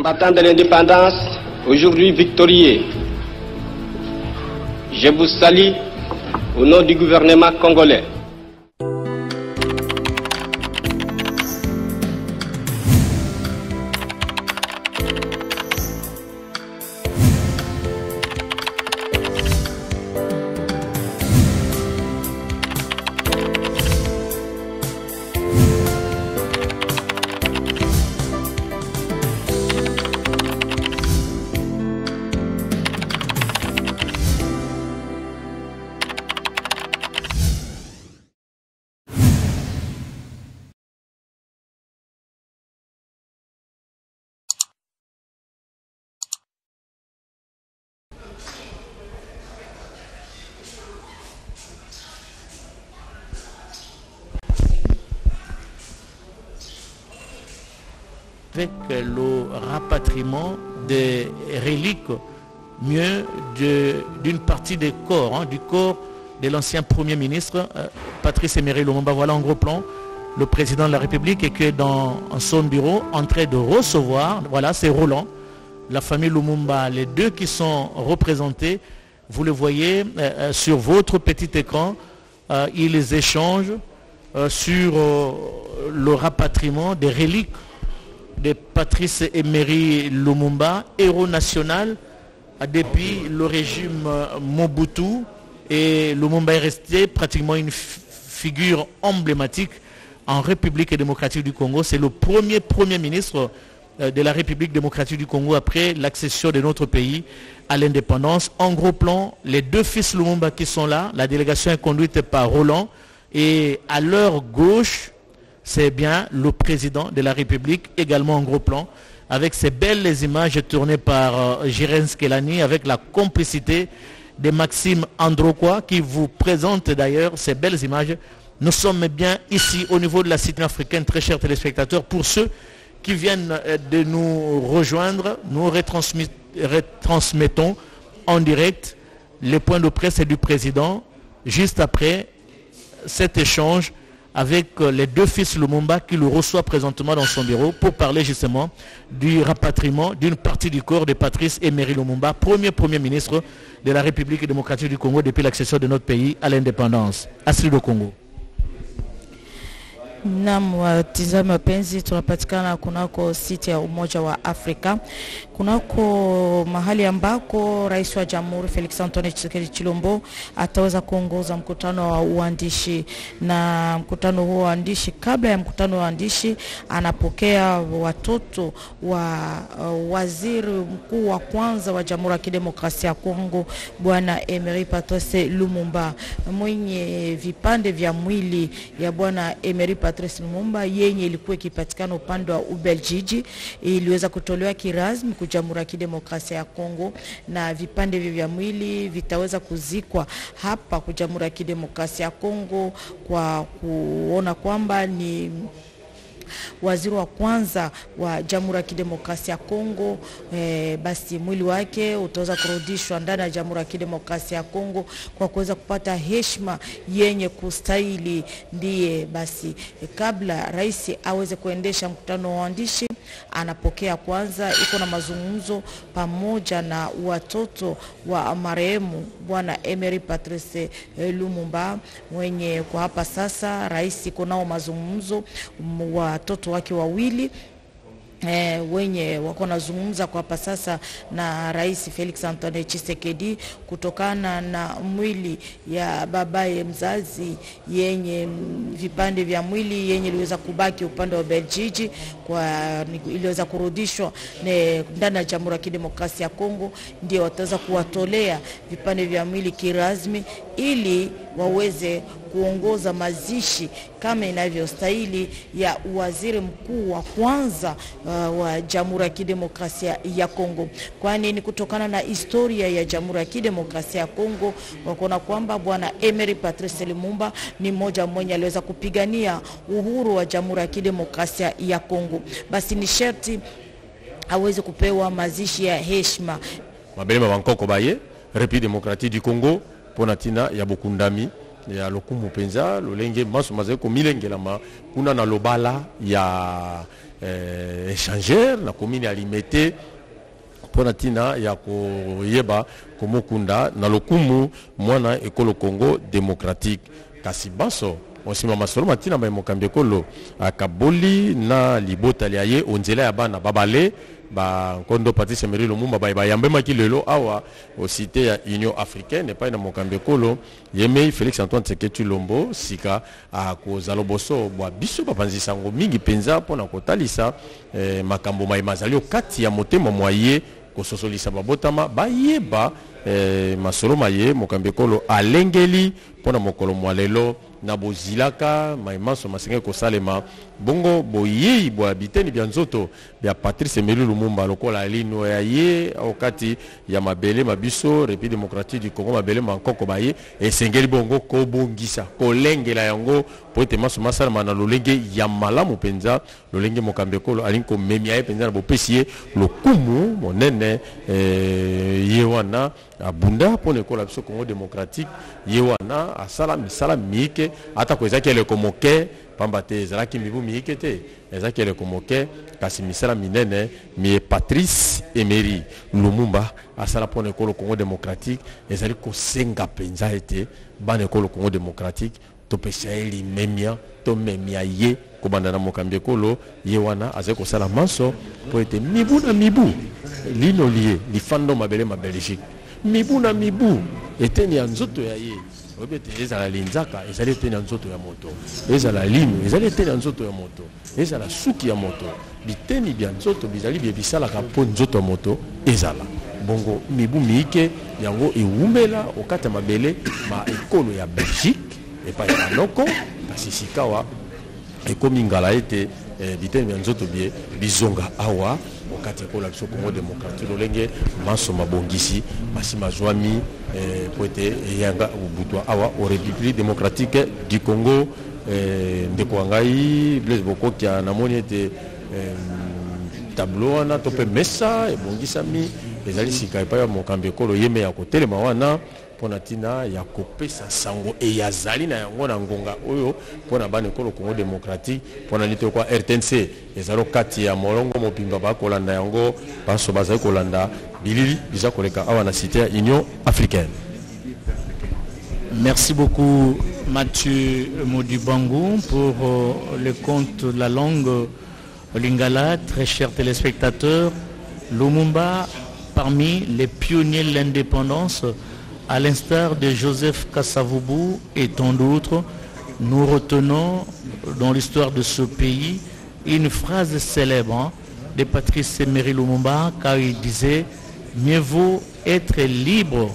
Combattants de l'indépendance, aujourd'hui victorieux, je vous salue au nom du gouvernement congolais. Avec le rapatriement des reliques, mieux d'une partie des corps, du corps de l'ancien Premier ministre, Patrice Emery Lumumba. Voilà en gros plan le président de la République et que dans son bureau, en train de recevoir, voilà c'est Roland, la famille Lumumba, les deux qui sont représentés, vous le voyez sur votre petit écran, ils échangent sur le rapatriement des reliques de Patrice Emery Lumumba, héros national depuis le régime Mobutu, et Lumumba est resté pratiquement une figure emblématique en République démocratique du Congo. C'est le premier ministre de la République démocratique du Congo après l'accession de notre pays à l'indépendance. En gros plan, les deux fils Lumumba qui sont là, la délégation est conduite par Roland, et à leur gauche, c'est bien le président de la République, également en gros plan, avec ces belles images tournées par Jirens Kelani, avec la complicité de Maxime Androkwa, qui vous présente d'ailleurs ces belles images. Nous sommes bien ici au niveau de la cité africaine, très chers téléspectateurs. Pour ceux qui viennent de nous rejoindre, nous retransmettons en direct les points de presse du président, juste après cet échange avec les deux fils Lumumba qui le reçoit présentement dans son bureau pour parler justement du rapatriement d'une partie du corps de Patrice Emery Lumumba, premier ministre de la République démocratique du Congo depuis l'accession de notre pays à l'indépendance. Asili do Congo. Naam, watizame wapenzi, tunapatikana kunako siti ya Umoja wa Afrika, kunako mahali ambako Rais wa Jamhuri Felix Antoine Tshisekedi Tshilombo ataweza kuongoza mkutano wa uandishi. Na mkutano huo uandishi, kabla ya mkutano wa uandishi, anapokea watoto wa waziri mkuu wa kwanza wa Jamhuri ya Kidemokrasia ya Kongo, Bwana Emery Patrice Lumumba, mwenye vipande vya mwili ya Bwana Emery Patrice Lumumba yenye ilikuwa ikipatikana upande wa Ubeljiji iliweza kutolewa kirasmi kwa Jamhuri ya Kidemokrasia ya Kongo, na vipande vya mwili vitaweza kuzikwa hapa kwa Jamhuri ya Kidemokrasia ya Kongo, kwa kuona kwamba ni waziri wa kwanza wa Jamhuri ya Kidemokrasia ya Kongo. Basi mwili wake utaweza kurudishwa ndani ya Jamhuri ya Kidemokrasia ya Kongo kwa kuweza kupata heshima yenye kustahili. Ndiye basi kabla rais aweze kuendesha mkutano wa waandishi, anapokea kwanza, iko na mazungumzo pamoja na watoto wa marehemu Bwana Emery Patrice Lumumba, mwenye kwa hapa sasa rais iko nao mazungumzo watoto wake wawili wenye wako nazungumza kwa hapa sasa na Rais Felix Antoine Tshisekedi kutokana na mwili ya babaye mzazi yenye vipande vya mwili yenye iliweza kubaki upande wa Beljiji, kwa iliweza kurudishwa ndani ya Jamhuri ya Kidemokrasia ya Kongo. Ndio wataweza kuwatolea vipande vya mwili kirasmi ili waweze kuongoza mazishi kama inavyostahili ya waziri mkuu wa kwanza wa Jamhuri ya Kidemokrasia ya Kongo. Kwani ni kutokana na historia ya Jamhuri ya Kidemokrasia ya Kongo, wakona kwamba Bwana Emery Patrice Lumumba ni mmoja mwenye aliweza kupigania uhuru wa Jamhuri ya Kidemokrasia ya Kongo. Basi ni sharti aweze kupewa mazishi ya heshima. Mabele mabankoko baye République démocratique du Congo ponatina ya bokundami ya lokumu penza lolenge maso mazali komilengelama kuna na lobala ya échangeur na commune ya Limete pona tina ya koyeba komokunda na lokumu mwana ekolo Congo démocratique kasi baso osima masolo matina ba mokambi ekolo akaboli na libota liaye onzela ya bana babale ba kondo Patrice Emery Lumumba ba yambe makilelo awa au cité ya Union africaine pas na mokambi ekolo yemei Félix Antoine Tshisekedi Tshilombo sika a kozalo boso bwa biso bapanzisa ngo mingi penza pona kotalisa makambo mazali okati ya motema moye kososolisa babotama bayeba masolo maye mokambi ekolo alengeli pona mokolo mwalelo na bozilaka maimaso masenge kosalema bongo boyei bwa biteni bya nzoto bya Patrice Emery Lumumba lokola lino ya ye okati ya mabele mabiso République démocratique du Congo mabele mankoko baye esengeli bongo kobongisa kolengela yango po ete maso masala na lolenge ya malamu penza lolenge mokambi ekolo alinko memia ye penza na bopesi lokumu monene ye wana abunda pona ekola biso Congo démocratique ye wana asala misala mike ata ko ezaki ele komoke pamba te ezalaki mibu mike te ezaki ele komoke kasi misala minene mi Patrice Emery Lumumba asala pona ekolo Congo démocratique ezali kosenga penza ete bana ekolo Congo démocratique topesa eli memia to memia ye kobanda na mokambi ekolo ye wana azali kosala manso po ete mibu na mibu lino lié lifando mabele ma Belgique mibu na mibu eteni ya nzoto ya ye obete ezala linzaka ezali eteni ya nzoto ya moto ezala lino ezali eteni ya nzoto ya moto ezala suki ya moto biteni bya nzoto bizali bye bisalaka po nzoto ya moto ezala bongo mibu miike yango ewumela okata mabele ma ekolo ya Belgique epa ya noko kasi sikawa ekomi ngala ete biteni bya nzoto bie bizonga awa wakati ekola biso Congo démocratique lolenge maso mabongisi masima zwami poete yanga ubutwa awa au République démocratique du Congo ndeko wangai Blaise Bokoki na moni ete tableau wana tope mesa ebongisami ezali sika epa ya mokambi ekolo yeme ya kotelema wana pona tina ya kopesa sango e yazali na yango na ngonga oyo pona bana ekolo Congo démocratique pona nite kwa RTNC ezalo kati ya molongo mopimba ba kolanda yango baso bazali kolanda bilili biza koleka awa na cité ya Union africaine. Merci beaucoup Mathieu Modibangou pour le compte de la langue lingala. Très chers téléspectateurs, Lumumba parmi les pionniers de l'indépendance, à l'instar de Joseph Kasavubu et tant d'autres, nous retenons dans l'histoire de ce pays une phrase célèbre de Patrice Emery Lumumba, car il disait « Mieux vaut être libre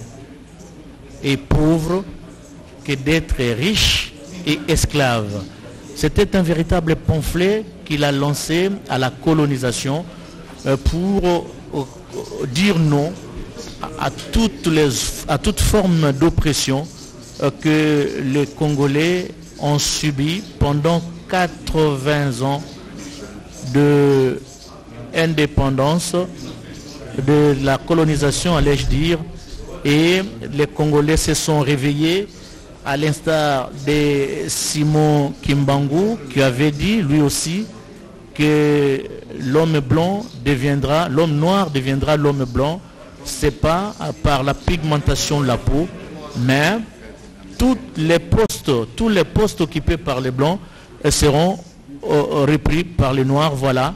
et pauvre que d'être riche et esclave ». C'était un véritable pamphlet qu'il a lancé à la colonisation pour dire non à toute forme d'oppression que les Congolais ont subi pendant 80 ans d'indépendance, de la colonisation, allais-je dire, et les Congolais se sont réveillés, à l'instar de Simon Kimbangu, qui avait dit lui aussi que l'homme noir deviendra l'homme blanc. C'est pas par la pigmentation de la peau, mais tous les postes occupés par les blancs seront repris par les noirs. Voilà,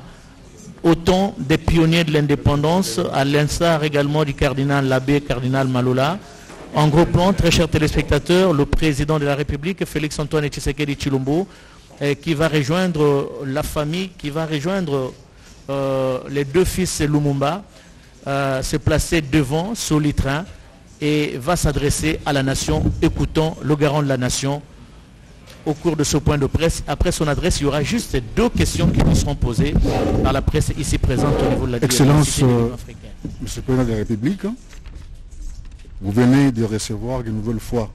autant des pionniers de l'indépendance, à l'instar également du cardinal l'abbé cardinal Malola. En gros plan, très chers téléspectateurs, le président de la République, Félix Antoine Tshisekedi Tshilombo, qui va rejoindre la famille, qui va rejoindre les deux fils Lumumba, se placer devant sur le train et va s'adresser à la nation. Écoutons le garant de la nation au cours de ce point de presse. Après son adresse, il y aura juste deux questions qui nous seront posées par la presse ici présente au niveau de la Excellence, Monsieur le Président de la République, vous venez de recevoir une nouvelle fois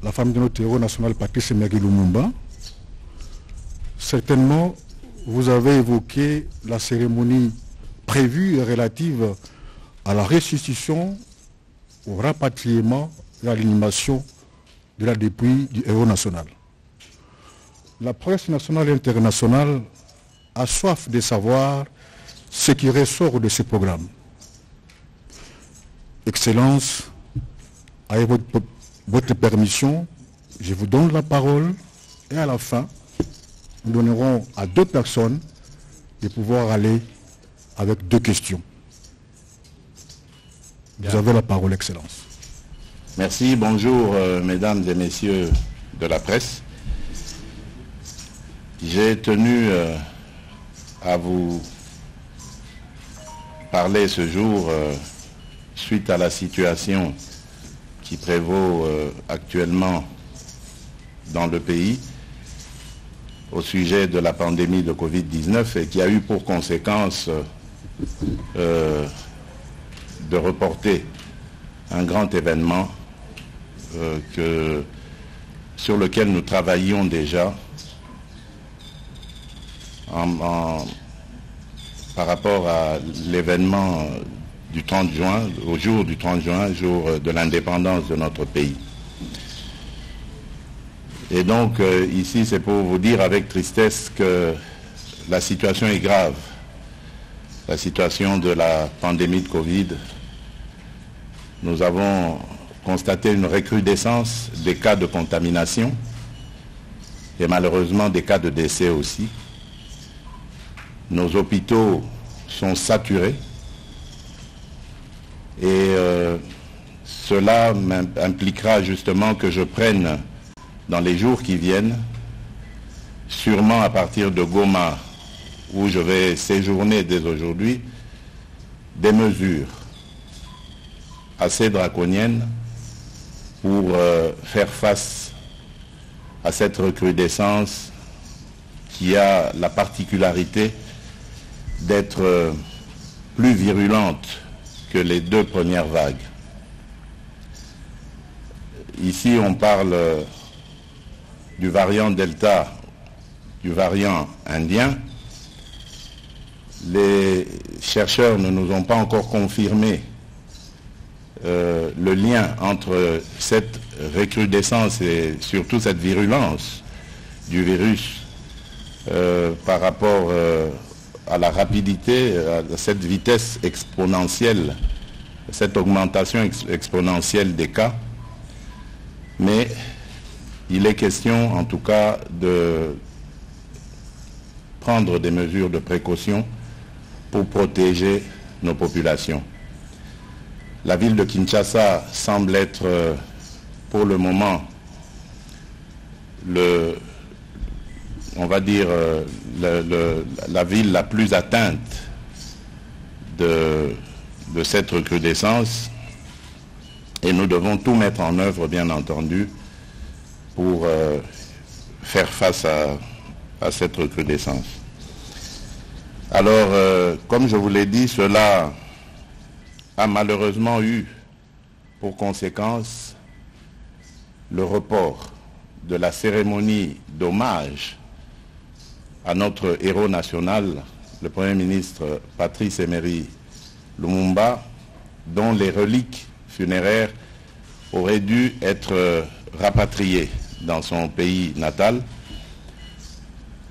la femme de notre héros national Patrice Emery Lumumba. Certainement, vous avez évoqué la cérémonie prévue et relative à la restitution, au rapatriement et à l'animation de la dépouille du héros national. La presse nationale et internationale a soif de savoir ce qui ressort de ce programme. Excellence, avec votre permission, je vous donne la parole et à la fin, nous donnerons à 2 personnes de pouvoir aller avec 2 questions. Vous avez la parole, Excellence. Merci, bonjour mesdames et messieurs de la presse. J'ai tenu à vous parler ce jour suite à la situation qui prévaut actuellement dans le pays au sujet de la pandémie de Covid-19 et qui a eu pour conséquence de reporter un grand événement sur lequel nous travaillions déjà par rapport à l'événement du 30 juin, au jour du 30 juin, jour de l'indépendance de notre pays. Et donc ici c'est pour vous dire avec tristesse que la situation est grave. La situation de la pandémie de Covid. Nous avons constaté une recrudescence des cas de contamination et malheureusement des cas de décès aussi. Nos hôpitaux sont saturés et cela impliquera justement que je prenne dans les jours qui viennent, sûrement à partir de Goma, où je vais séjourner dès aujourd'hui, des mesures assez draconiennes pour faire face à cette recrudescence qui a la particularité d'être plus virulente que les 2 premières vagues. Ici, on parle du variant Delta, du variant indien. Les chercheurs ne nous ont pas encore confirmé le lien entre cette recrudescence et surtout cette virulence du virus par rapport à la rapidité, à cette vitesse exponentielle, cette augmentation exponentielle des cas. Mais il est question en tout cas de prendre des mesures de précaution pour protéger nos populations. La ville de Kinshasa semble être pour le moment on va dire la ville la plus atteinte de cette recrudescence et nous devons tout mettre en œuvre bien entendu pour faire face à cette recrudescence. Alors, comme je vous l'ai dit, cela a malheureusement eu pour conséquence le report de la cérémonie d'hommage à notre héros national, le Premier ministre Patrice Emery Lumumba, dont les reliques funéraires auraient dû être rapatriées dans son pays natal.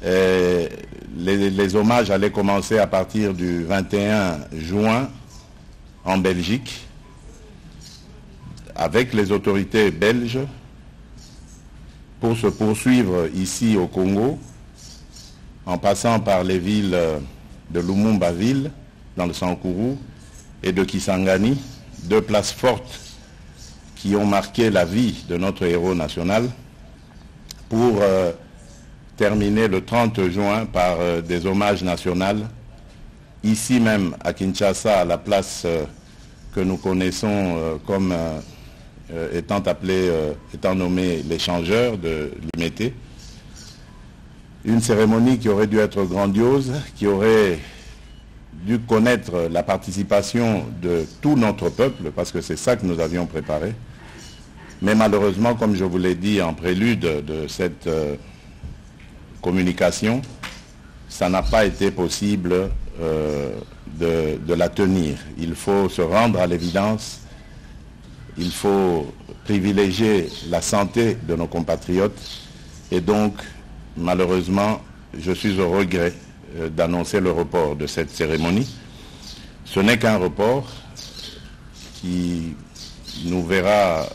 Les hommages allaient commencer à partir du 21 juin en Belgique avec les autorités belges pour se poursuivre ici au Congo en passant par les villes de Lumumba-Ville dans le Sankuru et de Kisangani, 2 places fortes qui ont marqué la vie de notre héros national, pour terminer le 30 juin par des hommages nationaux, ici même à Kinshasa, à la place que nous connaissons comme étant nommée l'échangeur de l'Imité. Une cérémonie qui aurait dû être grandiose, qui aurait dû connaître la participation de tout notre peuple, parce que c'est ça que nous avions préparé. Mais malheureusement, comme je vous l'ai dit en prélude de cette communication, ça n'a pas été possible de la tenir. Il faut se rendre à l'évidence. il faut privilégier la santé de nos compatriotes et donc, malheureusement, je suis au regret d'annoncer le report de cette cérémonie. Ce n'est qu'un report qui nous verra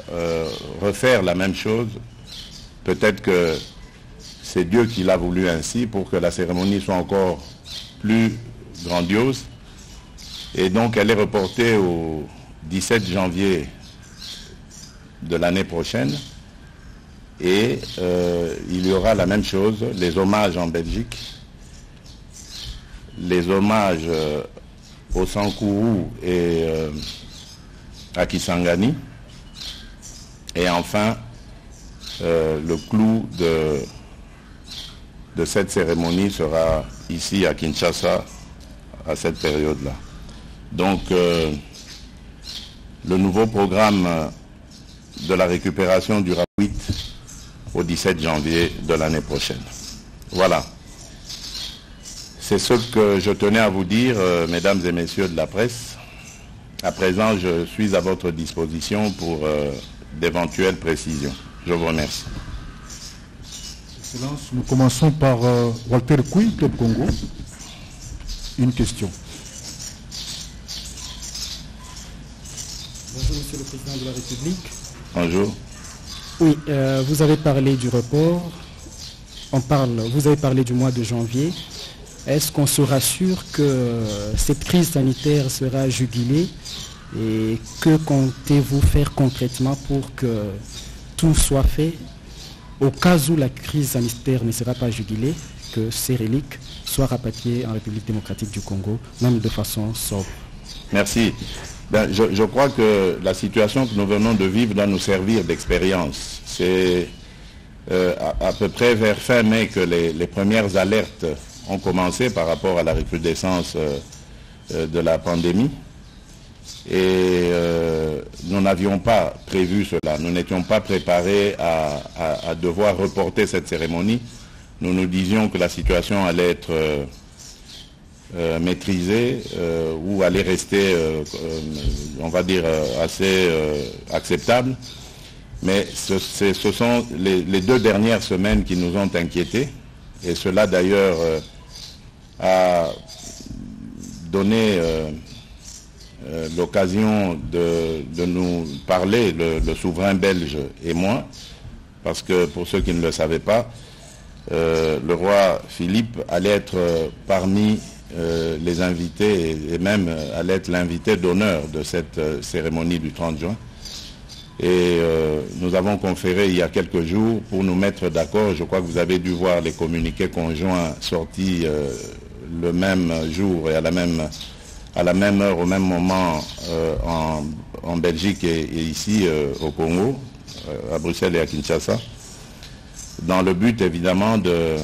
refaire la même chose. Peut-être que c'est Dieu qui l'a voulu ainsi pour que la cérémonie soit encore plus grandiose. Et donc elle est reportée au 17 janvier de l'année prochaine. Et il y aura la même chose, les hommages en Belgique, les hommages au Sankourou et à Kisangani. Et enfin, le clou de cette cérémonie sera ici à Kinshasa à cette période-là. Donc, le nouveau programme de la récupération du RAP8 au 17 janvier de l'année prochaine. Voilà. C'est ce que je tenais à vous dire, mesdames et messieurs de la presse. À présent, je suis à votre disposition pour d'éventuelles précisions. Je vous remercie. Excellence, nous commençons par Walter Koui, Club Congo. Une question. Bonjour, Monsieur le Président de la République. Bonjour. Oui, vous avez parlé du report. Vous avez parlé du mois de janvier. Est-ce qu'on se rassure que cette crise sanitaire sera jugulée et que comptez-vous faire concrètement pour que tout soit fait au cas où la crise sanitaire ne sera pas jugulée, que ces reliques soient rapatriées en République démocratique du Congo, même de façon sobre? Merci. Je crois que la situation que nous venons de vivre doit nous servir d'expérience. C'est à peu près vers fin mai que les premières alertes ont commencé par rapport à la recrudescence de la pandémie. Et nous n'avions pas prévu cela. Nous n'étions pas préparés à devoir reporter cette cérémonie. Nous nous disions que la situation allait être maîtrisée ou allait rester, on va dire, assez acceptable. Mais ce sont les 2 dernières semaines qui nous ont inquiétés. Et cela d'ailleurs a donné l'occasion de nous parler, le souverain belge et moi, parce que pour ceux qui ne le savaient pas, le roi Philippe allait être parmi les invités et même allait être l'invité d'honneur de cette cérémonie du 30 juin. Et nous avons conféré il y a quelques jours pour nous mettre d'accord. Je crois que vous avez dû voir les communiqués conjoints sortis le même jour et à la même heure, au même moment en Belgique et ici au Congo, à Bruxelles et à Kinshasa, dans le but évidemment de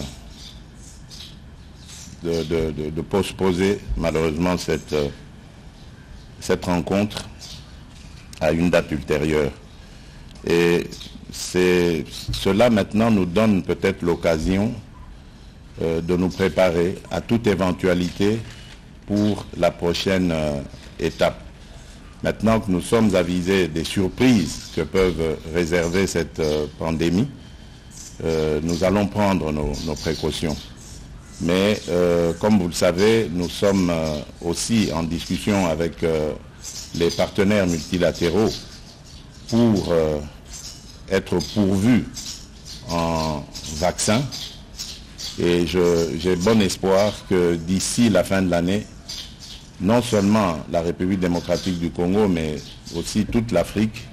postposer malheureusement cette rencontre à une date ultérieure. Et cela maintenant nous donne peut-être l'occasion de nous préparer à toute éventualité pour la prochaine étape. Maintenant que nous sommes avisés des surprises que peuvent réserver cette pandémie, nous allons prendre nos précautions. Mais comme vous le savez, nous sommes aussi en discussion avec les partenaires multilatéraux pour être pourvus en vaccins. Et j'ai bon espoir que d'ici la fin de l'année, non seulement la République démocratique du Congo, mais aussi toute l'Afrique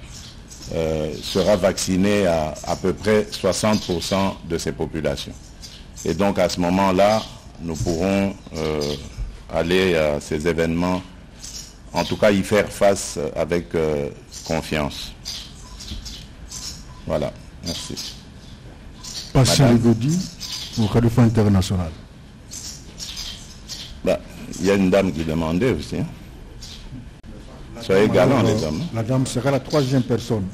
sera vaccinée à peu près 60% de ses populations. Et donc à ce moment-là, nous pourrons aller à ces événements, en tout cas y faire face avec confiance. Voilà, merci. Patient Legodi pour Khalifa International. Il y a une dame qui demandait aussi. Hein. Soyez galants les dames. La dame sera la 3e personne.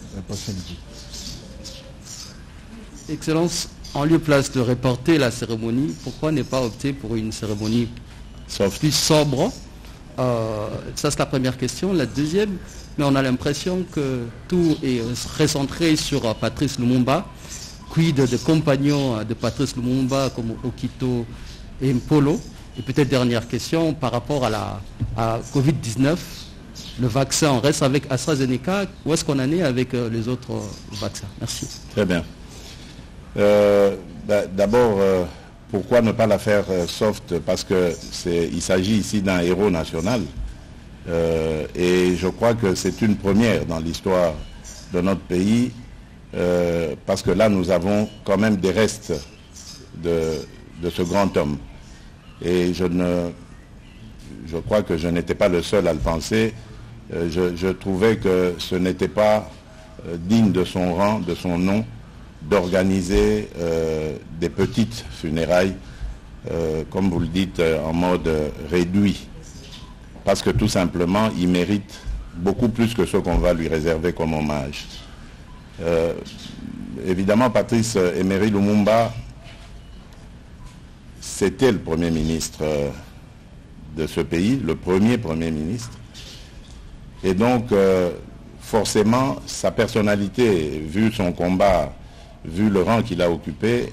Excellence, en lieu place de reporter la cérémonie, pourquoi ne pas opter pour une cérémonie plus sobre Ça, c'est la première question. La deuxième, mais on a l'impression que tout est recentré sur Patrice Lumumba. Quid de compagnons de Patrice Lumumba comme Okito et Mpolo. Et peut-être dernière question par rapport à Covid-19. Le vaccin, on reste avec AstraZeneca. Où est-ce qu'on en est avec les autres vaccins? Merci. Très bien. D'abord, pourquoi ne pas la faire soft? Parce qu'il s'agit ici d'un héros national. Et je crois que c'est une première dans l'histoire de notre pays. Parce que là, nous avons quand même des restes de ce grand homme. Et je crois que je n'étais pas le seul à le penser. Je trouvais que ce n'était pas digne de son rang, de son nom, d'organiser des petites funérailles, comme vous le dites, en mode réduit. Parce que tout simplement, il mérite beaucoup plus que ce qu'on va lui réserver comme hommage. Évidemment, Patrice Emery Lumumba, c'était le Premier ministre de ce pays, le premier Premier ministre. Et donc, forcément, sa personnalité, vu son combat, vu le rang qu'il a occupé,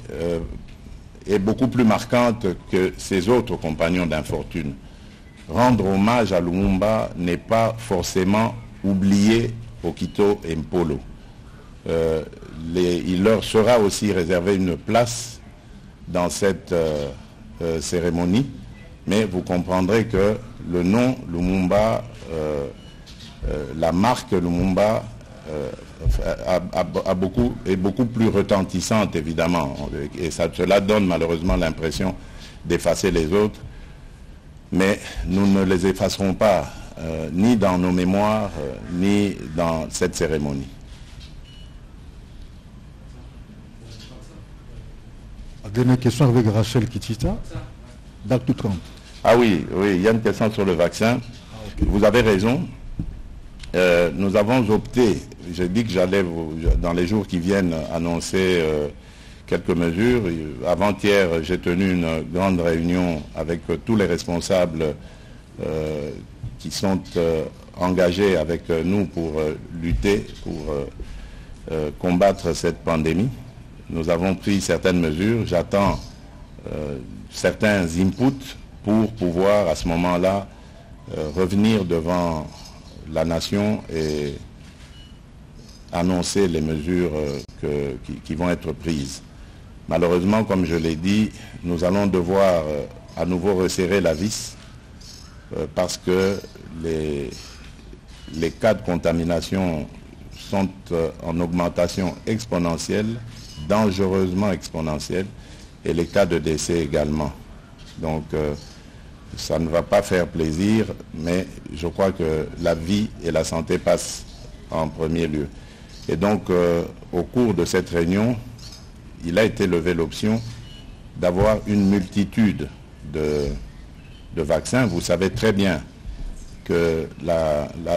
est beaucoup plus marquante que ses autres compagnons d'infortune. Rendre hommage à Lumumba n'est pas forcément oublier Okito et Mpolo. Il leur sera aussi réservé une place dans cette cérémonie, mais vous comprendrez que le nom Lumumba, la marque Lumumba est beaucoup plus retentissante, évidemment, et cela donne malheureusement l'impression d'effacer les autres, mais nous ne les effacerons pas, ni dans nos mémoires, ni dans cette cérémonie. Dernière question avec Rachel Kitita, d'acte 30. Ah oui, il y a une question sur le vaccin. Vous avez raison. Nous avons opté, j'ai dit que j'allais, dans les jours qui viennent, annoncer quelques mesures. Avant-hier, j'ai tenu une grande réunion avec tous les responsables qui sont engagés avec nous pour lutter, pour combattre cette pandémie. Nous avons pris certaines mesures. J'attends certains inputs pour pouvoir, à ce moment-là, revenir devant la nation et annoncer les mesures qui vont être prises. Malheureusement, comme je l'ai dit, nous allons devoir à nouveau resserrer la vis parce que les cas de contamination sont en augmentation exponentielle, dangereusement exponentielle, et les cas de décès également. Donc, ça ne va pas faire plaisir, mais je crois que la vie et la santé passent en premier lieu. Et donc, au cours de cette réunion, il a été levé l'option d'avoir une multitude de vaccins. Vous savez très bien que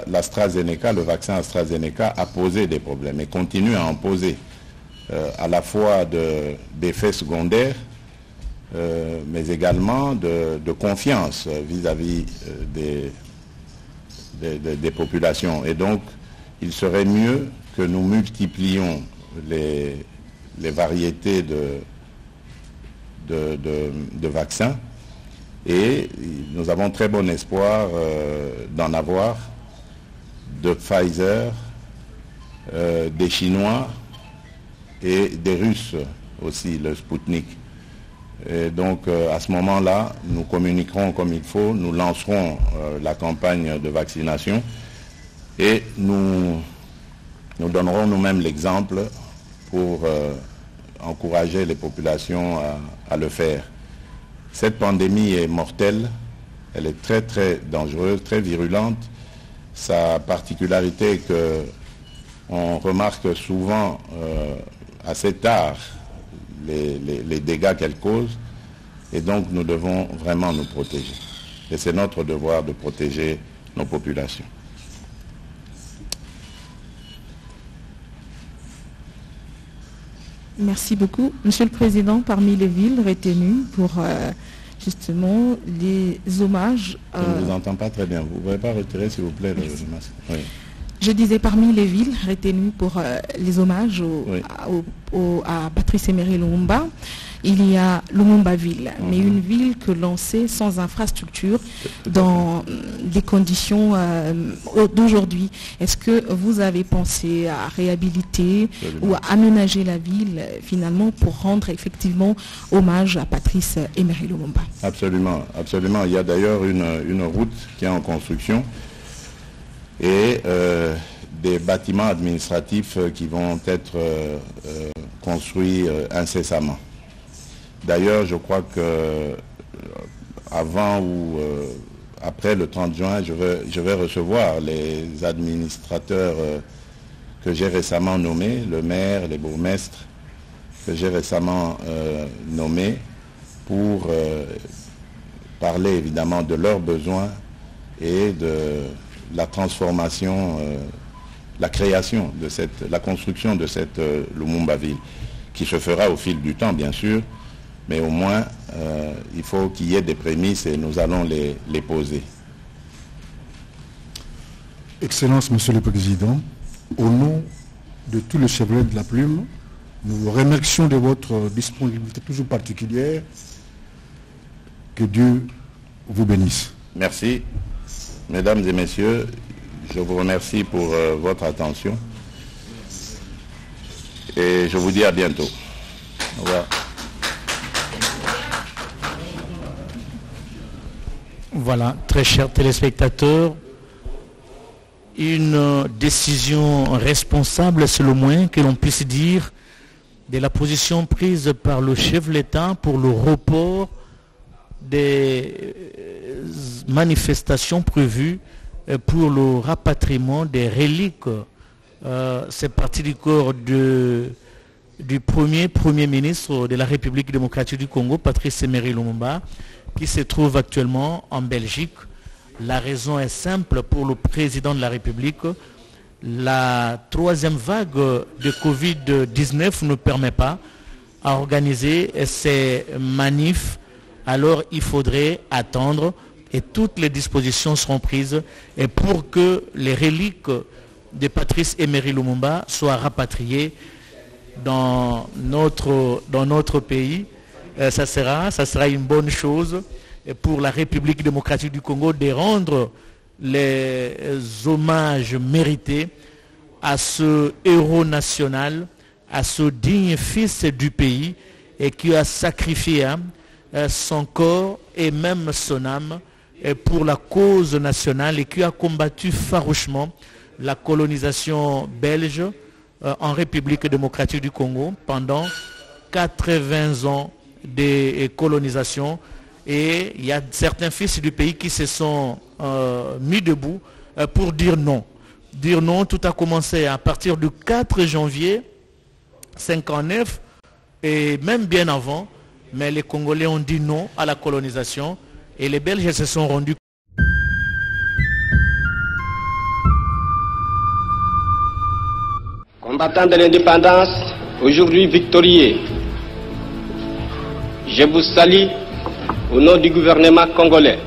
l'AstraZeneca, le vaccin AstraZeneca a posé des problèmes et continue à en poser, à la fois d'effets secondaires, mais également de confiance vis-à-vis des populations. Et donc, il serait mieux que nous multiplions les variétés de vaccins. Et nous avons très bon espoir d'en avoir, de Pfizer, des Chinois et des Russes aussi, le Sputnik. Et donc à ce moment-là, nous communiquerons comme il faut, nous lancerons la campagne de vaccination et nous donnerons nous-mêmes l'exemple pour encourager les populations à le faire. Cette pandémie est mortelle, elle est très très dangereuse, très virulente. Sa particularité est qu'on remarque souvent assez tard les dégâts qu'elle cause, et donc nous devons vraiment nous protéger. Et c'est notre devoir de protéger nos populations. Merci beaucoup. Monsieur le Président, parmi les villes retenues pour justement les hommages. Je ne vous entends pas très bien. Vous ne pouvez pas retirer, s'il vous plaît, le masque. Oui. Je disais parmi les villes retenues pour les hommages à Patrice Emery Lumumba, il y a Lumumba-Ville, mais une ville que l'on sait sans infrastructure dans des conditions d'aujourd'hui. Est-ce que vous avez pensé à réhabiliter ou à aménager la ville finalement pour rendre effectivement hommage à Patrice Emery Lumumba? Absolument, absolument. Il y a d'ailleurs une route qui est en construction et des bâtiments administratifs qui vont être construits incessamment. D'ailleurs, je crois que avant ou après le 30 juin, je vais recevoir les administrateurs que j'ai récemment nommés, le maire, les bourgmestres que j'ai récemment nommés, pour parler évidemment de leurs besoins et de la transformation, la création de la construction de cette Lumumba-ville, qui se fera au fil du temps, bien sûr, mais au moins, il faut qu'il y ait des prémices et nous allons les poser. Excellence, Monsieur le Président, au nom de tous les chevrons de la plume, nous vous remercions de votre disponibilité toujours particulière. Que Dieu vous bénisse. Merci. Mesdames et messieurs, je vous remercie pour votre attention. Et je vous dis à bientôt. Au revoir. Voilà, très chers téléspectateurs, une décision responsable, c'est le moins que l'on puisse dire, de la position prise par le chef de l'État pour le report des manifestations prévues pour le rapatriement des reliques. C'est parti du corps du premier ministre de la République démocratique du Congo, Patrice Emery Lumumba, qui se trouve actuellement en Belgique. La raison est simple pour le président de la République. La troisième vague de Covid-19 ne permet pas à organiser ces manifs. Alors il faudrait attendre et toutes les dispositions seront prises et pour que les reliques de Patrice Emery Lumumba soient rapatriées dans notre pays. Ça sera une bonne chose pour la République démocratique du Congo de rendre les hommages mérités à ce héros national, à ce digne fils du pays et qui a sacrifié son corps et même son âme pour la cause nationale et qui a combattu farouchement la colonisation belge en République démocratique du Congo pendant 80 ans de colonisation. Et il y a certains fils du pays qui se sont mis debout pour dire non. Dire non, tout a commencé à partir du 4 janvier 1959 et même bien avant. Mais les Congolais ont dit non à la colonisation et les Belges se sont rendus. Combattants de l'indépendance, aujourd'hui victorieux, je vous salue au nom du gouvernement congolais.